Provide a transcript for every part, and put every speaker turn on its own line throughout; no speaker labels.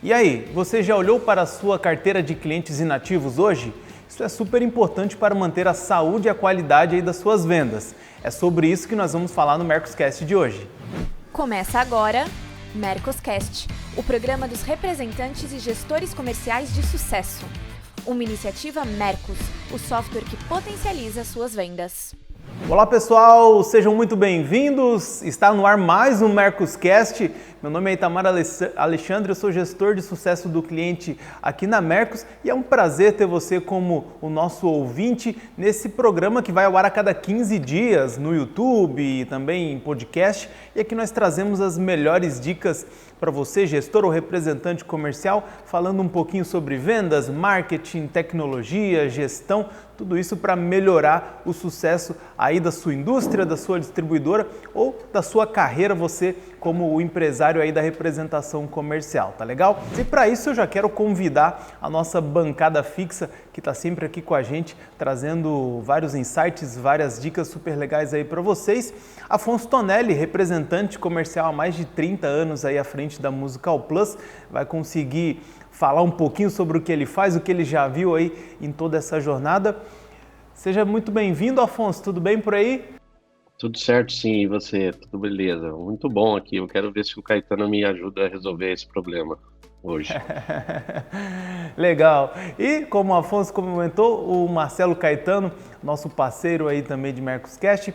E aí, você já olhou para a sua carteira de clientes inativos hoje? Isso é super importante para manter a saúde e a qualidade aí das suas vendas. É sobre isso que nós vamos falar no Mercoscast de hoje.
Começa agora Mercoscast, o programa dos representantes e gestores comerciais de sucesso. Uma iniciativa Mercos, o software que potencializa suas vendas.
Olá pessoal, sejam muito bem-vindos. Está no ar mais um Mercoscast. Meu nome é Itamar Alexandre, eu sou gestor de sucesso do cliente aqui na Mercos e é um prazer ter você como o nosso ouvinte nesse programa que vai ao ar a cada 15 dias no YouTube e também em podcast. E aqui nós trazemos as melhores dicas para você, gestor ou representante comercial, falando um pouquinho sobre vendas, marketing, tecnologia, gestão, tudo isso para melhorar o sucesso aí da sua indústria, da sua distribuidora ou da sua carreira, você como o empresário aí da representação comercial, tá legal? E para isso eu já quero convidar a nossa bancada fixa que está sempre aqui com a gente, trazendo vários insights, várias dicas super legais aí para vocês. Afonso Tonelli, representante comercial há mais de 30 anos aí à frente da Musical Plus, vai conseguir falar um pouquinho sobre o que ele faz, o que ele já viu aí em toda essa jornada. Seja muito bem-vindo, Afonso, tudo bem por aí?
Tudo certo, sim, e você? Tudo beleza? Muito bom aqui, eu quero ver se o Caetano me ajuda a resolver esse problema hoje.
Legal. E como o Afonso comentou, o Marcelo Caetano, nosso parceiro aí também de Mercoscast,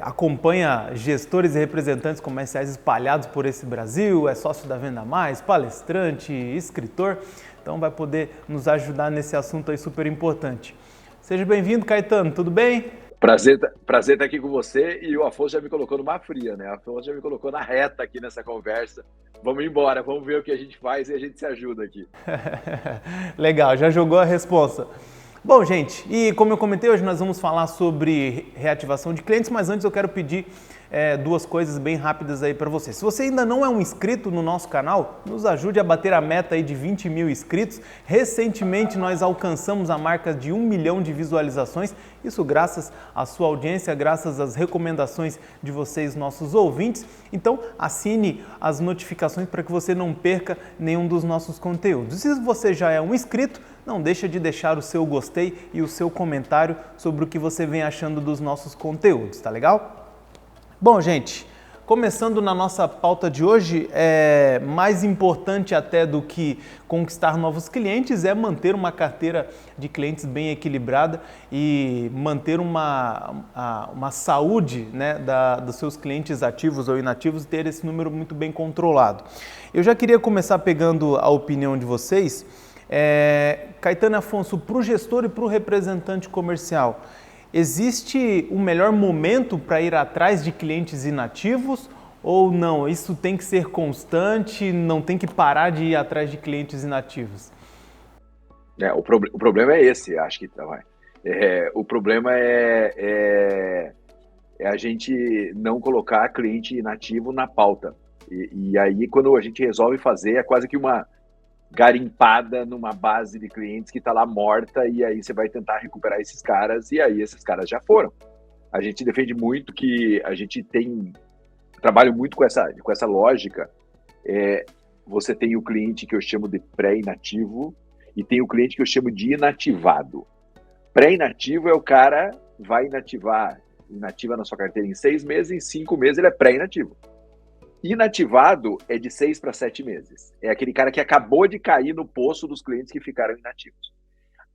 acompanha gestores e representantes comerciais espalhados por esse Brasil, é sócio da Venda Mais, palestrante, escritor, então vai poder nos ajudar nesse assunto aí super importante. Seja bem-vindo, Caetano, tudo bem?
Prazer estar aqui com você, e o Afonso já me colocou numa fria, né? O Afonso já me colocou na reta aqui nessa conversa. Vamos embora, vamos ver o que a gente faz e a gente se ajuda aqui.
Legal, já jogou a responsa. Bom, gente, e como eu comentei, hoje nós vamos falar sobre reativação de clientes, mas antes eu quero pedir duas coisas bem rápidas aí para você. Se você ainda não é um inscrito no nosso canal, nos ajude a bater a meta aí de 20 mil inscritos. Recentemente nós alcançamos a marca de 1 milhão de visualizações, isso graças à sua audiência, graças às recomendações de vocês, nossos ouvintes. Então assine as notificações para que você não perca nenhum dos nossos conteúdos. Se você já é um inscrito, não deixa de deixar o seu gostei e o seu comentário sobre o que você vem achando dos nossos conteúdos, tá legal? Bom, gente, começando na nossa pauta de hoje, mais importante até do que conquistar novos clientes é manter uma carteira de clientes bem equilibrada e manter uma saúde, né, dos seus clientes ativos ou inativos, ter esse número muito bem controlado. Eu já queria começar pegando a opinião de vocês. Caetano e Afonso, para o gestor e para o representante comercial, existe um melhor momento para ir atrás de clientes inativos ou não? Isso tem que ser constante, não tem que parar de ir atrás de clientes inativos?
O problema é esse, acho que o problema é a gente não colocar cliente inativo na pauta. E aí, quando a gente resolve fazer, é quase que uma garimpada numa base de clientes que está lá morta, e aí você vai tentar recuperar esses caras, e aí esses caras já foram. A gente defende muito que a gente trabalho muito com essa lógica. Você tem o cliente que eu chamo de pré-inativo e tem o cliente que eu chamo de inativado. Pré-inativo é o cara vai inativa na sua carteira em 6 meses, em 5 meses ele é pré-inativo. Inativado é de 6 para 7 meses. É aquele cara que acabou de cair no poço dos clientes que ficaram inativos.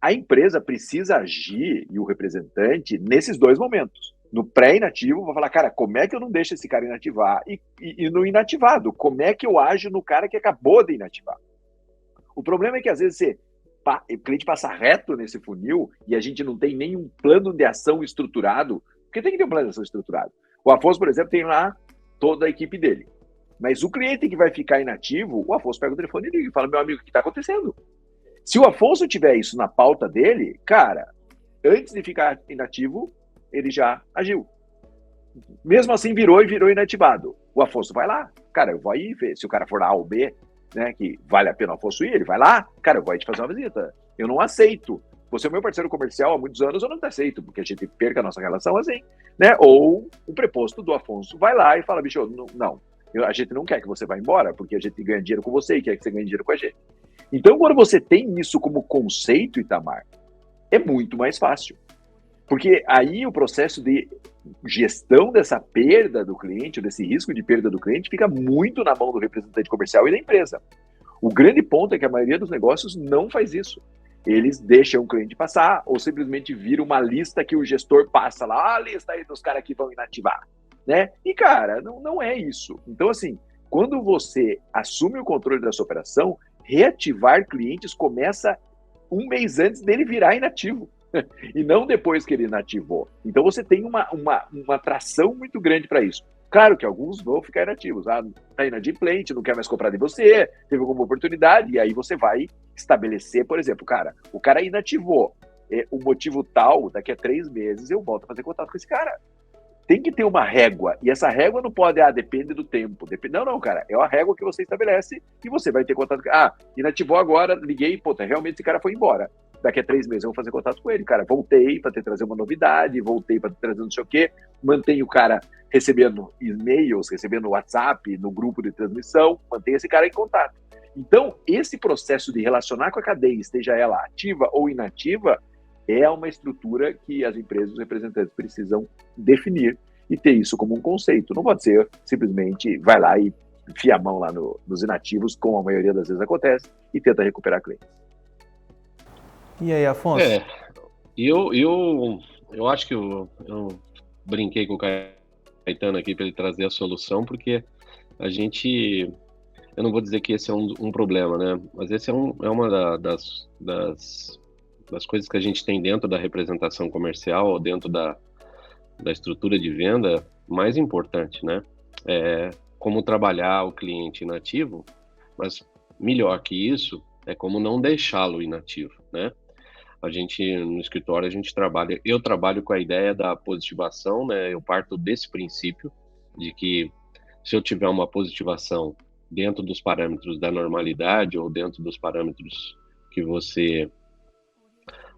A empresa precisa agir, e o representante, nesses dois momentos. No pré-inativo, vai falar, cara, como é que eu não deixo esse cara inativar? E no inativado, como é que eu ajo no cara que acabou de inativar? O problema é que, às vezes, o cliente passa reto nesse funil e a gente não tem nenhum plano de ação estruturado, porque tem que ter um plano de ação estruturado. O Afonso, por exemplo, tem lá toda a equipe dele. Mas o cliente que vai ficar inativo, o Afonso pega o telefone e liga e fala, meu amigo, o que está acontecendo? Se o Afonso tiver isso na pauta dele, cara, antes de ficar inativo, ele já agiu. Mesmo assim, virou inativado. O Afonso vai lá, cara, eu vou aí ver. Se o cara for A ou B, né, que vale a pena o Afonso ir, ele vai lá, cara, eu vou aí te fazer uma visita. Eu não aceito. Você é o meu parceiro comercial há muitos anos, eu não te aceito, porque a gente perca a nossa relação assim, né? Ou o preposto do Afonso vai lá e fala, bicho, não, A gente não quer que você vá embora, porque a gente ganha dinheiro com você e quer que você ganhe dinheiro com a gente. Então, quando você tem isso como conceito, Itamar, é muito mais fácil. Porque aí o processo de gestão dessa perda do cliente, desse risco de perda do cliente, fica muito na mão do representante comercial e da empresa. O grande ponto é que a maioria dos negócios não faz isso. Eles deixam o cliente passar ou simplesmente vira uma lista que o gestor passa lá, a lista aí dos caras que vão inativar, né? E, cara, não é isso. Então, assim, quando você assume o controle da sua operação, reativar clientes começa um mês antes dele virar inativo. E não depois que ele inativou. Então você tem uma atração muito grande para isso. Claro que alguns vão ficar inativos. Está inadimplente, não quer mais comprar de você, teve alguma oportunidade, e aí você vai estabelecer, por exemplo, o cara inativou. O motivo tal, daqui a 3 meses eu volto a fazer contato com esse cara. Tem que ter uma régua, e essa régua não pode, depende do tempo. Não, cara, é a régua que você estabelece e você vai ter contato. Inativou agora, liguei, realmente esse cara foi embora. Daqui a 3 meses eu vou fazer contato com ele. Cara, voltei para trazer uma novidade, voltei para trazer não sei o quê, mantenho o cara recebendo e-mails, recebendo WhatsApp, no grupo de transmissão, mantenho esse cara em contato. Então, esse processo de relacionar com a cadeia, esteja ela ativa ou inativa, é uma estrutura que as empresas, os representantes precisam definir e ter isso como um conceito. Não pode ser simplesmente vai lá e enfia a mão lá nos inativos, como a maioria das vezes acontece, e tenta recuperar clientes.
E aí, Afonso?
Eu acho que eu brinquei com o Caetano aqui para ele trazer a solução, porque eu não vou dizer que esse é um problema, né? Mas esse é uma das coisas que a gente tem dentro da representação comercial, ou dentro da estrutura de venda mais importante, né? Como trabalhar o cliente inativo, mas melhor que isso é como não deixá-lo inativo, né? No escritório, eu trabalho com a ideia da positivação, né? Eu parto desse princípio de que se eu tiver uma positivação dentro dos parâmetros da normalidade ou dentro dos parâmetros que você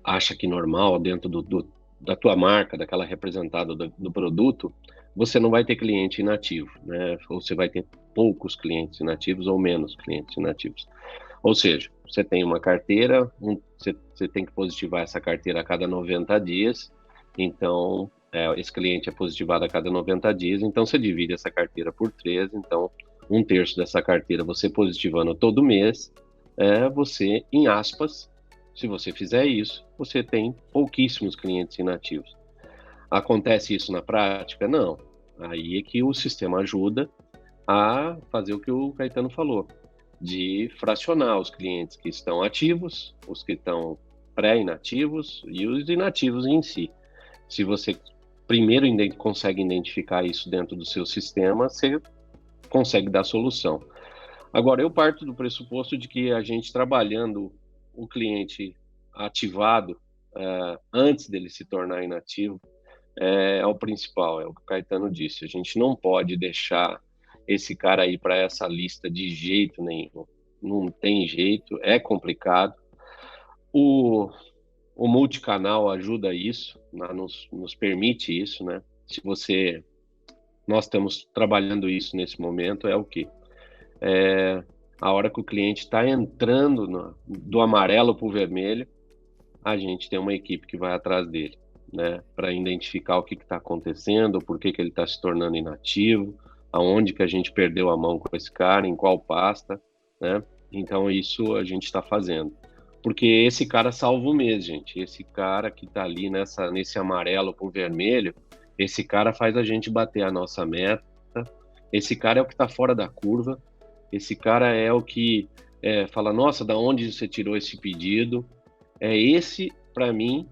acha que normal, dentro da tua marca, daquela representada do produto, você não vai ter cliente inativo, né? Ou você vai ter poucos clientes inativos ou menos clientes inativos. Ou seja, você tem uma carteira, você tem que positivar essa carteira a cada 90 dias, então esse cliente é positivado a cada 90 dias, então você divide essa carteira por 3, então 1/3 dessa carteira você positivando todo mês, você, em aspas, se você fizer isso, você tem pouquíssimos clientes inativos. Acontece isso na prática? Não. Aí é que o sistema ajuda a fazer o que o Caetano falou, de fracionar os clientes que estão ativos, os que estão pré-inativos e os inativos em si. Se você primeiro consegue identificar isso dentro do seu sistema, você consegue dar solução. Agora, eu parto do pressuposto de que a gente trabalhando o cliente ativado antes dele se tornar inativo é o principal, é o que o Caetano disse. A gente não pode deixar esse cara aí para essa lista de jeito nenhum. Não tem jeito, é complicado. O multicanal ajuda isso, nos permite isso, né? Nós estamos trabalhando isso nesse momento, é o quê? A hora que o cliente está entrando do amarelo para o vermelho, a gente tem uma equipe que vai atrás dele, né? Para identificar o que está acontecendo, por que ele está se tornando inativo, aonde que a gente perdeu a mão com esse cara, em qual pasta, né? Então isso a gente está fazendo. Porque esse cara salva o mês, gente. Esse cara que está ali nesse amarelo pro vermelho, esse cara faz a gente bater a nossa meta, esse cara é o que está fora da curva, esse cara é o que fala, nossa, da onde você tirou esse pedido? Esse, para mim,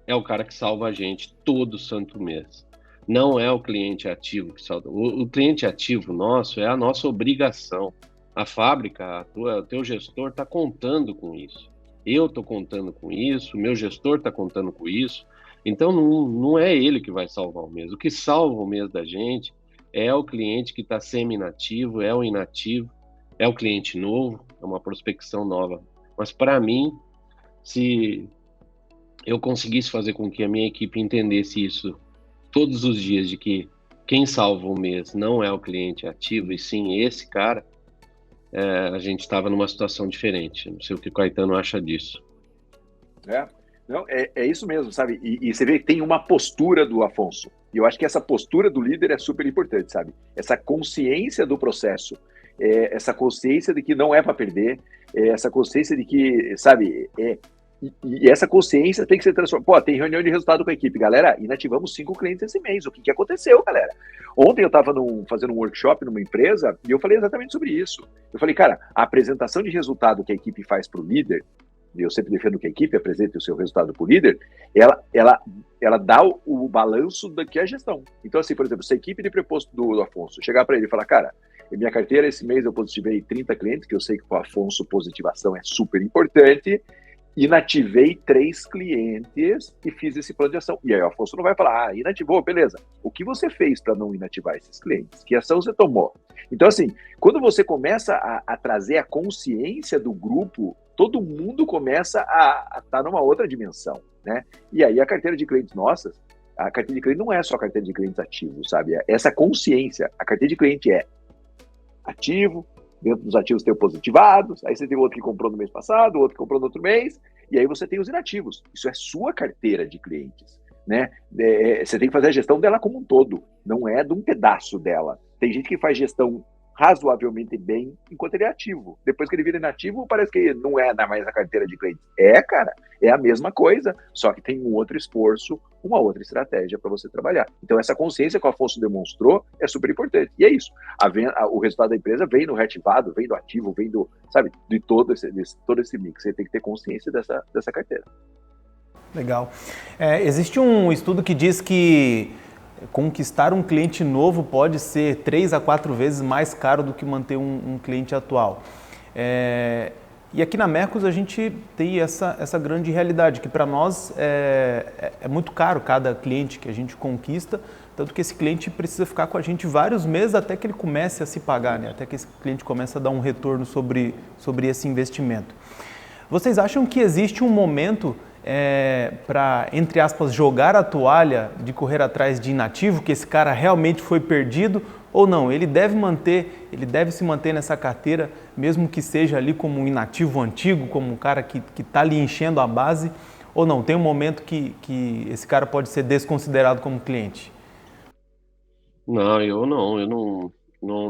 é o cara que salva a gente todo santo mês. Não é o cliente ativo que salva. O cliente ativo nosso é a nossa obrigação. A fábrica, o teu gestor está contando com isso. Eu estou contando com isso, o meu gestor está contando com isso. Então, não é ele que vai salvar o mês. O que salva o mês da gente é o cliente que está semi-inativo, é o inativo, é o cliente novo, é uma prospecção nova. Mas, para mim, se eu conseguisse fazer com que a minha equipe entendesse isso todos os dias, de que quem salva o mês não é o cliente ativo, e sim esse cara, a gente estava numa situação diferente. Não sei o que o Caetano acha disso.
Não, é isso mesmo, sabe? E você vê que tem uma postura do Afonso. E eu acho que essa postura do líder é super importante, sabe? Essa consciência do processo, essa consciência de que não é para perder, essa consciência de que, sabe? E essa consciência tem que ser transformada. Pô, tem reunião de resultado com a equipe. Galera, inativamos 5 clientes esse mês. O que aconteceu, galera? Ontem eu estava fazendo um workshop numa empresa e eu falei exatamente sobre isso. Eu falei, cara, a apresentação de resultado que a equipe faz para o líder, e eu sempre defendo que a equipe apresente o seu resultado para o líder, ela dá o balanço do que é a gestão. Então, assim, por exemplo, se a equipe de preposto do Afonso chegar para ele e falar, cara, em minha carteira esse mês eu positivei 30 clientes, que eu sei que para o Afonso positivação é super importante, inativei 3 clientes e fiz esse plano de ação. E aí o Afonso não vai falar, inativou, beleza. O que você fez para não inativar esses clientes? Que ação você tomou? Então, assim, quando você começa a trazer a consciência do grupo, todo mundo começa a estar numa outra dimensão, né? E aí a carteira de clientes nossas, a carteira de cliente não é só a carteira de clientes ativos, sabe? Essa consciência, a carteira de cliente é ativo, dentro dos ativos tem o positivados, aí você tem o outro que comprou no mês passado, o outro que comprou no outro mês, e aí você tem os inativos. Isso é sua carteira de clientes, né? Você tem que fazer a gestão dela como um todo, não é de um pedaço dela. Tem gente que faz gestão razoavelmente bem enquanto ele é ativo. Depois que ele vira inativo, parece que não é mais a carteira de clientes. Cara, é a mesma coisa, só que tem um outro esforço, uma outra estratégia para você trabalhar. Então, essa consciência que o Afonso demonstrou é super importante. E é isso. O resultado da empresa vem no reativado, vem do ativo, vem do, sabe, de todo esse mix. Você tem que ter consciência dessa carteira.
Legal. Existe um estudo que diz que conquistar um cliente novo pode ser 3 a 4 vezes mais caro do que manter um cliente atual. E aqui na Mercos a gente tem essa grande realidade, que para nós é muito caro cada cliente que a gente conquista, tanto que esse cliente precisa ficar com a gente vários meses até que ele comece a se pagar, né? Até que esse cliente comece a dar um retorno sobre esse investimento. Vocês acham que existe um momento para, entre aspas, jogar a toalha de correr atrás de inativo, que esse cara realmente foi perdido, ou não? Ele deve se manter nessa carteira, mesmo que seja ali como um inativo antigo, como um cara que está ali enchendo a base, ou não? Tem um momento que esse cara pode ser desconsiderado como cliente?
Não,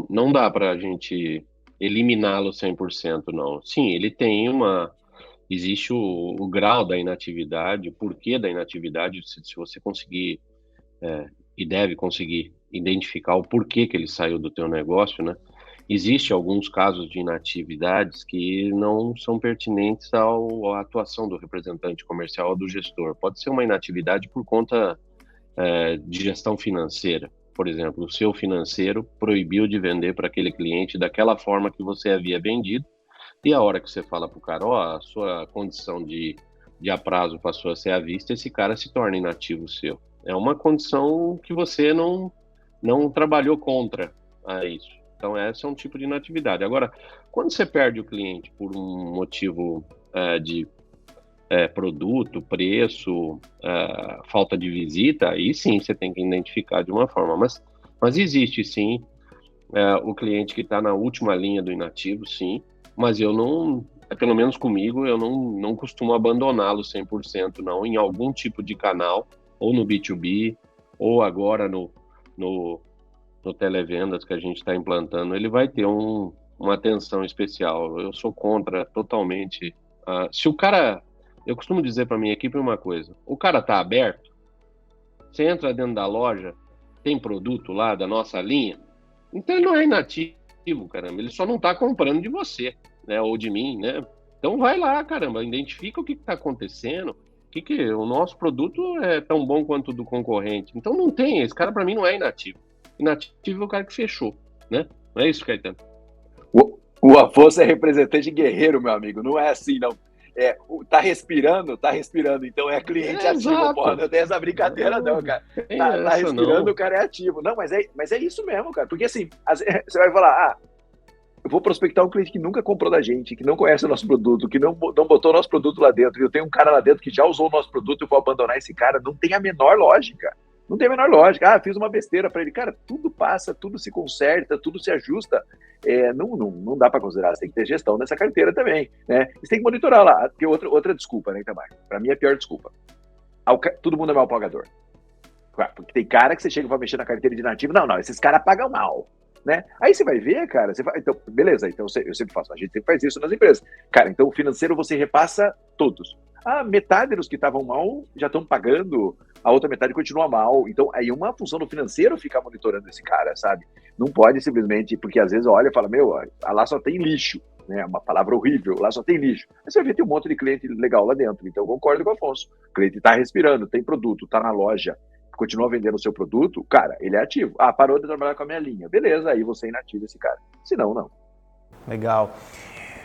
não dá para a gente eliminá-lo 100%, não. Sim, ele tem existe o grau da inatividade, o porquê da inatividade, se você conseguir e deve conseguir identificar o porquê que ele saiu do teu negócio, né? Existe alguns casos de inatividades que não são pertinentes à atuação do representante comercial ou do gestor. Pode ser uma inatividade por conta de gestão financeira. Por exemplo, o seu financeiro proibiu de vender para aquele cliente daquela forma que você havia vendido, e a hora que você fala para o cara, a sua condição de aprazo passou a ser à vista, esse cara se torna inativo seu. É uma condição que você não trabalhou contra isso. Então, esse é um tipo de inatividade. Agora, quando você perde o cliente por um motivo de produto, preço, falta de visita, aí sim você tem que identificar de uma forma. Mas existe sim o cliente que está na última linha do inativo, sim. Mas eu não, pelo menos comigo, eu não costumo abandoná-lo 100%, não, em algum tipo de canal, ou no B2B, ou agora no televendas que a gente está implantando, ele vai ter uma atenção especial. Eu sou contra totalmente. Se o cara, eu costumo dizer para minha equipe uma coisa, o cara está aberto, você entra dentro da loja, tem produto lá da nossa linha, então ele não é inativo. Caramba, ele só não está comprando de você, né, ou de mim, né? Então vai lá, caramba, identifica o que está acontecendo, que o nosso produto é tão bom quanto o do concorrente. Então não tem, esse cara para mim não é inativo. Inativo é o cara que fechou, né? Não é isso, Caetano?
O Afonso é representante guerreiro, meu amigo, não é assim, não. Tá respirando, então é cliente ativo, porra, não tem essa brincadeira não, cara. Tá respirando, não. O cara é ativo. Não, mas é isso mesmo, cara, porque assim, você vai falar, eu vou prospectar um cliente que nunca comprou da gente, que não conhece o nosso produto, que não botou o nosso produto lá dentro, e eu tenho um cara lá dentro que já usou o nosso produto, eu vou abandonar esse cara, não tem a menor lógica. Não tem a menor lógica. Fiz uma besteira para ele. Cara, tudo passa, tudo se conserta, tudo se ajusta. Não dá para considerar, você tem que ter gestão nessa carteira também, né? Você tem que monitorar lá, porque outra desculpa, né, Itamar? Para mim é a pior desculpa. Todo mundo é mal pagador. Porque tem cara que você chega e vai mexer na carteira de inativo, não, esses caras pagam mal, né? Aí você vai ver, cara, então, beleza, então eu sempre faço, a gente sempre faz isso nas empresas. Cara, então o financeiro você repassa todos. Metade dos que estavam mal já estão pagando, a outra metade continua mal. Então, aí uma função do financeiro ficar monitorando esse cara, sabe? Não pode simplesmente, porque às vezes olha e fala, lá só tem lixo, né? Uma palavra horrível, lá só tem lixo. Aí você vai ver, tem um monte de cliente legal lá dentro. Então, eu concordo com o Afonso. O cliente está respirando, tem produto, está na loja, continua vendendo o seu produto, cara, ele é ativo. Parou de trabalhar com a minha linha. Beleza, aí você inativa esse cara. Se não, não.
Legal.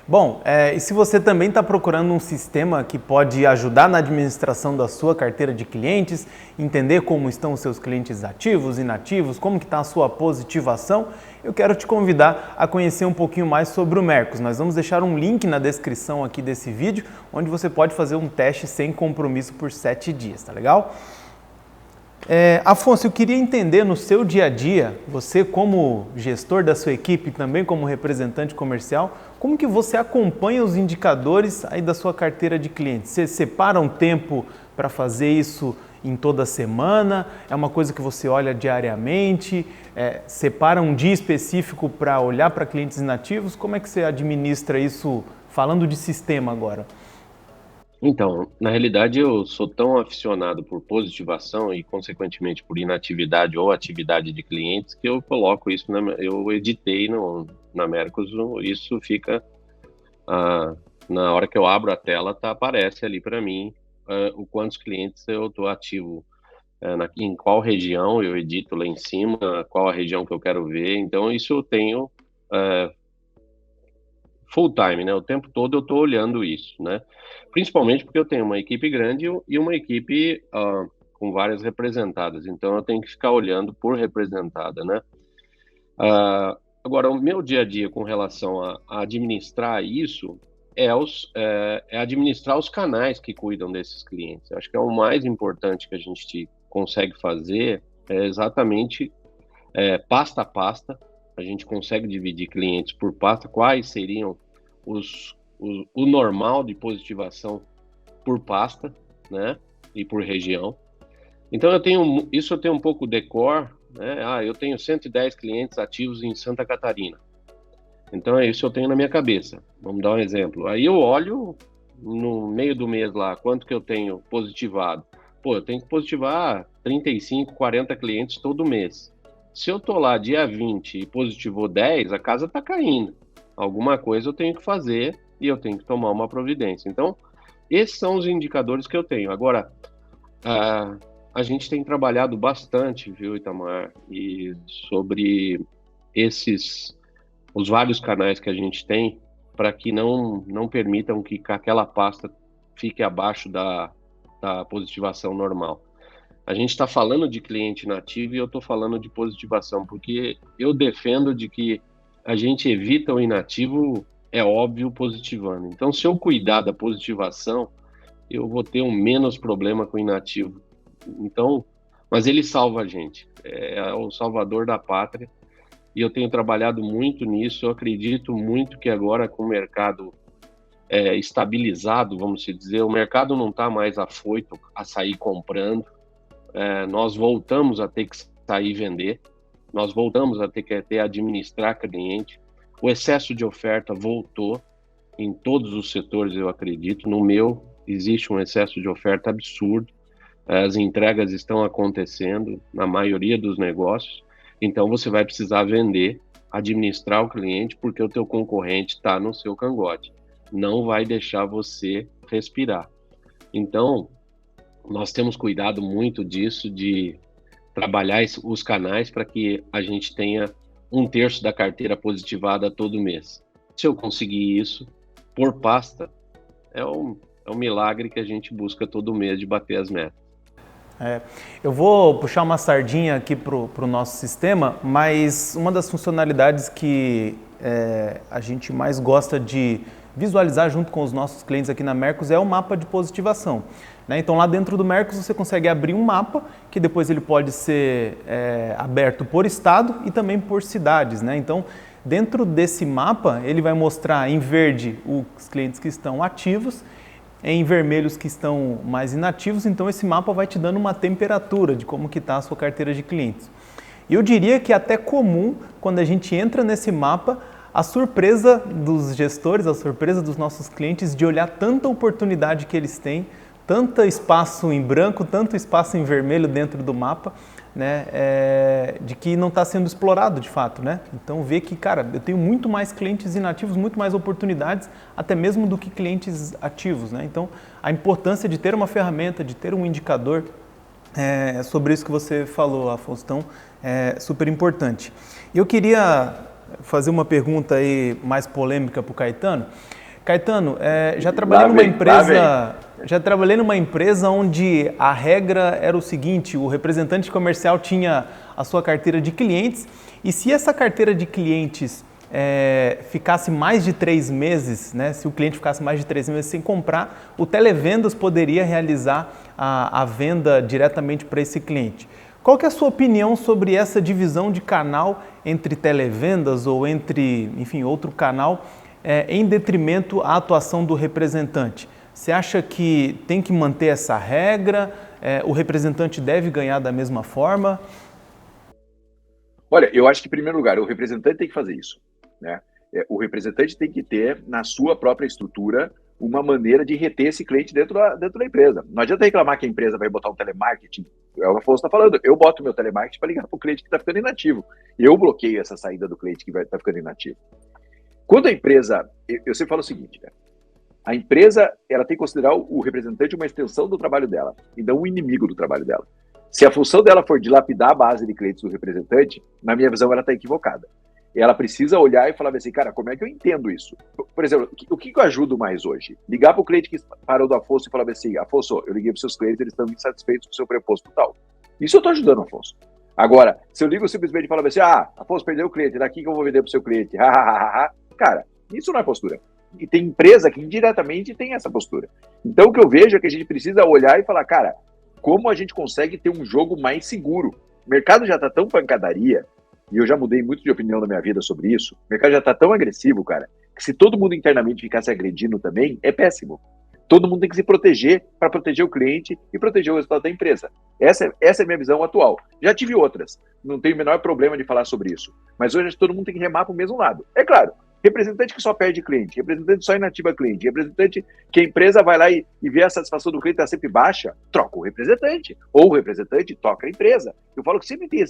Bom, e se você também está procurando um sistema que pode ajudar na administração da sua carteira de clientes, entender como estão os seus clientes ativos, inativos, como que está a sua positivação, eu quero te convidar a conhecer um pouquinho mais sobre o Mercos. Nós vamos deixar um link na descrição aqui desse vídeo, onde você pode fazer um teste sem compromisso por 7 dias, tá legal? Afonso, eu queria entender no seu dia a dia, você como gestor da sua equipe, também como representante comercial, como que você acompanha os indicadores aí da sua carteira de clientes? Você separa um tempo para fazer isso em toda semana? É uma coisa que você olha diariamente? Separa um dia específico para olhar para clientes inativos? Como é que você administra isso, falando de sistema agora?
Então, na realidade, eu sou tão aficionado por positivação e, consequentemente, por inatividade ou atividade de clientes que eu coloco isso, eu editei na Mercos, isso fica, na hora que eu abro a tela, aparece ali para mim o quantos clientes eu estou ativo, em qual região eu edito lá em cima, qual a região que eu quero ver, então isso eu tenho full time, né? O tempo todo eu estou olhando isso, né? Principalmente porque eu tenho uma equipe grande e uma equipe com várias representadas, então eu tenho que ficar olhando por representada, né? Agora, o meu dia a dia com relação a administrar isso é administrar os canais que cuidam desses clientes. Eu acho que é o mais importante que a gente consegue fazer, é exatamente pasta a pasta. A gente consegue dividir clientes por pasta, quais seriam o normal de positivação por pasta, né, e por região. Então eu tenho um pouco decor, né, eu tenho 110 clientes ativos em Santa Catarina. Então isso eu tenho na minha cabeça. Vamos dar um exemplo. Aí eu olho no meio do mês lá, quanto que eu tenho positivado. Eu tenho que positivar 35, 40 clientes todo mês. Se eu tô lá dia 20 e positivou 10, a casa tá caindo. Alguma coisa eu tenho que fazer e eu tenho que tomar uma providência. Então, esses são os indicadores que eu tenho. Agora, a gente tem trabalhado bastante, viu, Itamar, e sobre os vários canais que a gente tem para que não permitam que aquela pasta fique abaixo da positivação normal. A gente está falando de cliente inativo e eu estou falando de positivação, porque eu defendo de que a gente evita o inativo, é óbvio, positivando. Então, se eu cuidar da positivação, eu vou ter um menos problema com o inativo. Então, mas ele salva a gente, é o salvador da pátria, e eu tenho trabalhado muito nisso. Eu acredito muito que agora, com o mercado estabilizado, vamos dizer, o mercado não está mais afoito a sair comprando. Nós voltamos a ter que sair e vender, nós voltamos a ter que administrar cliente, o excesso de oferta voltou em todos os setores, eu acredito. No meu, existe um excesso de oferta absurdo, as entregas estão acontecendo na maioria dos negócios, então você vai precisar vender, administrar o cliente, porque o teu concorrente está no seu cangote, não vai deixar você respirar. Então, nós temos cuidado muito disso, de trabalhar os canais para que a gente tenha 1/3 da carteira positivada todo mês. Se eu conseguir isso, por pasta, é um milagre que a gente busca todo mês de bater as metas.
Eu vou puxar uma sardinha aqui para o nosso sistema, mas uma das funcionalidades que a gente mais gosta de visualizar junto com os nossos clientes aqui na Mercos é o mapa de positivação. Né? Então lá dentro do Mercos você consegue abrir um mapa que depois ele pode ser aberto por estado e também por cidades. Né? Então dentro desse mapa ele vai mostrar em verde os clientes que estão ativos, em vermelho os que estão mais inativos, então esse mapa vai te dando uma temperatura de como que está a sua carteira de clientes. E eu diria que é até comum, quando a gente entra nesse mapa, a surpresa dos gestores, a surpresa dos nossos clientes de olhar tanta oportunidade que eles têm, tanto espaço em branco, tanto espaço em vermelho dentro do mapa, né, de que não está sendo explorado de fato, né? Então ver que, cara, eu tenho muito mais clientes inativos, muito mais oportunidades, até mesmo do que clientes ativos, né? Então a importância de ter uma ferramenta, de ter um indicador, é sobre isso que você falou, Afonso, então é super importante. Eu queria fazer uma pergunta aí mais polêmica para o Caetano. Caetano, já trabalhei numa empresa onde a regra era o seguinte: o representante comercial tinha a sua carteira de clientes e se essa carteira de clientes ficasse mais de 3 meses, né, se o cliente ficasse mais de 3 meses sem comprar, o televendas poderia realizar a venda diretamente para esse cliente. Qual que é a sua opinião sobre essa divisão de canal entre televendas ou entre, enfim, outro canal, em detrimento à atuação do representante? Você acha que tem que manter essa regra? O representante deve ganhar da mesma forma?
Olha, eu acho que, em primeiro lugar, o representante tem que fazer isso, né? O representante tem que ter, na sua própria estrutura, uma maneira de reter esse cliente dentro da empresa. Não adianta reclamar que a empresa vai botar um telemarketing. É o que o Afonso está falando. Eu boto meu telemarketing para ligar para o cliente que está ficando inativo. Eu bloqueio essa saída do cliente que está ficando inativo. Quando a empresa... Eu sempre falo o seguinte, né? A empresa ela tem que considerar o representante uma extensão do trabalho dela e não um inimigo do trabalho dela. Se a função dela for dilapidar a base de clientes do representante, na minha visão, ela está equivocada. Ela precisa olhar e falar assim, cara, como é que eu entendo isso? Por exemplo, o que eu ajudo mais hoje? Ligar para o cliente que parou do Afonso e falar assim, Afonso, eu liguei para os seus clientes, eles estão insatisfeitos com o seu preposto tal. Isso eu estou ajudando, Afonso. Agora, se eu ligo simplesmente e falo assim, Afonso, perdeu o cliente, daqui que eu vou vender para o seu cliente, cara, isso não é postura. E tem empresa que indiretamente tem essa postura. Então, o que eu vejo é que a gente precisa olhar e falar, cara, como a gente consegue ter um jogo mais seguro? O mercado já está tão pancadaria, e eu já mudei muito de opinião na minha vida sobre isso, o mercado já está tão agressivo, cara, que se todo mundo internamente ficar se agredindo também, é péssimo. Todo mundo tem que se proteger para proteger o cliente e proteger o resultado da empresa. Essa é a minha visão atual. Já tive outras, não tenho o menor problema de falar sobre isso. Mas hoje todo mundo tem que remar para o mesmo lado. É claro, representante que só perde cliente, representante que só inativa cliente, representante que a empresa vai lá e vê a satisfação do cliente está sempre baixa, troca o representante. Ou o representante toca a empresa. Eu falo que sempre tem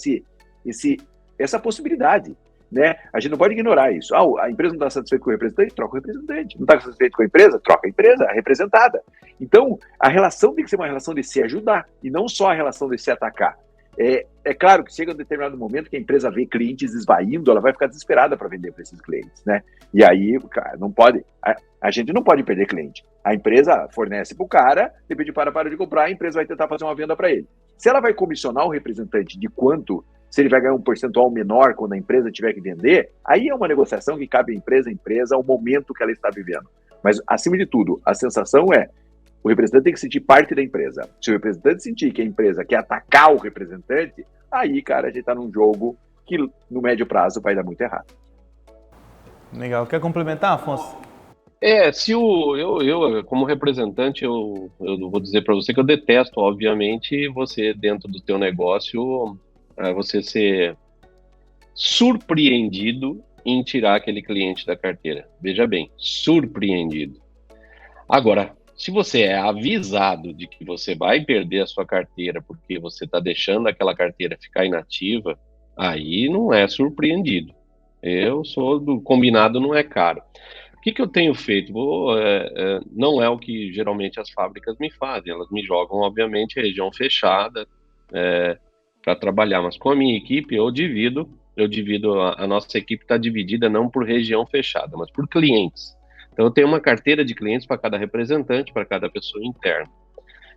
essa possibilidade, né? A gente não pode ignorar isso. A empresa não está satisfeita com o representante, troca o representante. Não está satisfeita com a empresa, troca a empresa, a representada. Então, a relação tem que ser uma relação de se ajudar e não só a relação de se atacar. É claro que chega um determinado momento que a empresa vê clientes esvaindo, ela vai ficar desesperada para vender para esses clientes, né? E aí, cara, não pode. A gente não pode perder cliente. A empresa fornece para o cara, depois para de comprar, a empresa vai tentar fazer uma venda para ele. Se ela vai comissionar o representante de quanto, se ele vai ganhar um percentual menor quando a empresa tiver que vender, aí é uma negociação que cabe à empresa, ao momento que ela está vivendo. Mas, acima de tudo, a sensação é o representante tem que sentir parte da empresa. Se o representante sentir que a empresa quer atacar o representante, aí, cara, a gente está num jogo que no médio prazo vai dar muito errado.
Legal. Quer complementar, Afonso?
Se eu como representante, eu vou dizer para você que eu detesto, obviamente, você dentro do teu negócio, você ser surpreendido em tirar aquele cliente da carteira. Veja bem, surpreendido. Agora, se você é avisado de que você vai perder a sua carteira porque você está deixando aquela carteira ficar inativa, aí não é surpreendido. Eu sou do combinado não é caro. O que eu tenho feito? Não é o que geralmente as fábricas me fazem. Elas me jogam, obviamente, região fechada para trabalhar. Mas com a minha equipe, eu divido a nossa equipe está dividida não por região fechada, mas por clientes. Então, eu tenho uma carteira de clientes para cada representante, para cada pessoa interna.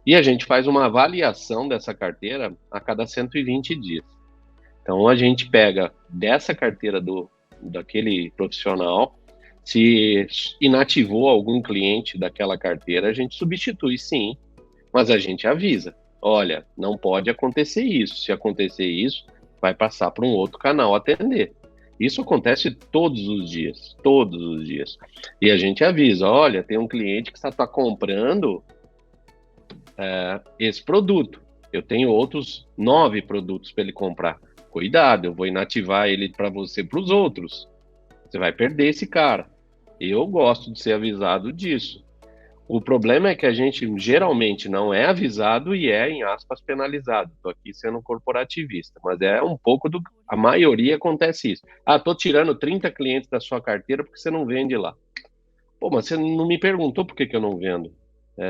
E a gente faz uma avaliação dessa carteira a cada 120 dias. Então, a gente pega dessa carteira daquele profissional, Se inativou algum cliente daquela carteira, a gente substitui sim, mas a gente avisa. Olha, não pode acontecer isso. Se acontecer isso, vai passar para um outro canal atender. Isso acontece todos os dias, todos os dias. E a gente avisa, olha, tem um cliente que está comprando esse produto. Eu tenho outros 9 produtos para ele comprar. Cuidado, eu vou inativar ele para você, para os outros. Você vai perder esse cara. Eu gosto de ser avisado disso. O problema é que a gente geralmente não é avisado e é, em aspas, penalizado. Estou aqui sendo corporativista, mas é um pouco do... A maioria acontece isso. Estou tirando 30 clientes da sua carteira porque você não vende lá. Pô, mas você não me perguntou por que eu não vendo.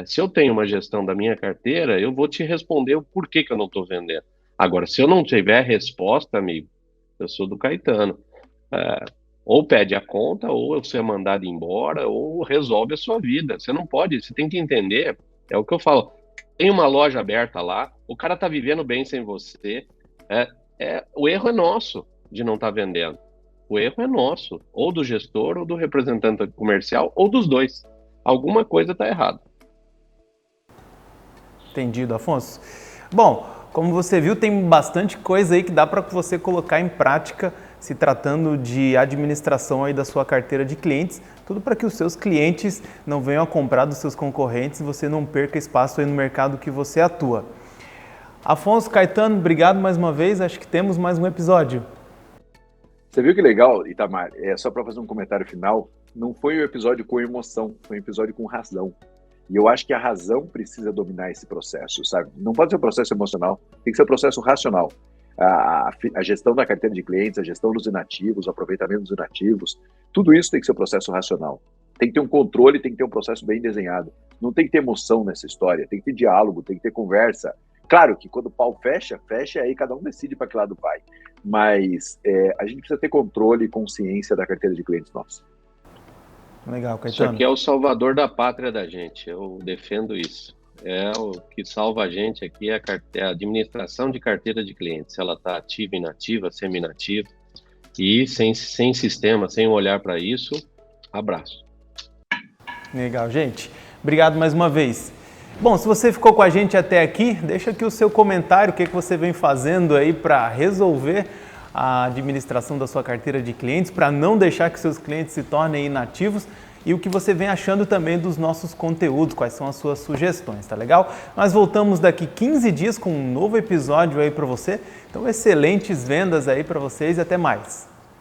Se eu tenho uma gestão da minha carteira, eu vou te responder o porquê que eu não estou vendendo. Agora, se eu não tiver resposta, amigo, eu sou do Caetano. Ou pede a conta, ou você é mandado embora, ou resolve a sua vida. Você não pode, você tem que entender, é o que eu falo, tem uma loja aberta lá, o cara tá vivendo bem sem você, o erro é nosso de não estar vendendo. O erro é nosso, ou do gestor, ou do representante comercial, ou dos dois. Alguma coisa tá errada.
Entendido, Afonso. Bom, como você viu, tem bastante coisa aí que dá para você colocar em prática se tratando de administração aí da sua carteira de clientes, tudo para que os seus clientes não venham a comprar dos seus concorrentes e você não perca espaço aí no mercado que você atua. Afonso, Caetano, obrigado mais uma vez, acho que temos mais um episódio.
Você viu que legal, Itamar? Só para fazer um comentário final, não foi um episódio com emoção, foi um episódio com razão. E eu acho que a razão precisa dominar esse processo, sabe? Não pode ser um processo emocional, tem que ser um processo racional. A gestão da carteira de clientes, a gestão dos inativos, o aproveitamento dos inativos, tudo isso tem que ser um processo racional. Tem que ter um controle, tem que ter um processo bem desenhado. Não tem que ter emoção nessa história, tem que ter diálogo, tem que ter conversa. Claro que quando o pau fecha, aí cada um decide para que lado vai. Mas a gente precisa ter controle e consciência da carteira de clientes nossos.
Legal, Caetano.
Isso aqui é o salvador da pátria da gente, eu defendo isso. O que salva a gente aqui é a administração de carteira de clientes. Se ela está ativa, inativa, semi-inativa. E sem sistema, sem olhar para isso, abraço.
Legal, gente. Obrigado mais uma vez. Bom, se você ficou com a gente até aqui, deixa aqui o seu comentário, o que você vem fazendo aí para resolver a administração da sua carteira de clientes, para não deixar que seus clientes se tornem inativos. E o que você vem achando também dos nossos conteúdos, quais são as suas sugestões, tá legal? Nós voltamos daqui 15 dias com um novo episódio aí para você. Então, excelentes vendas aí para vocês e até mais.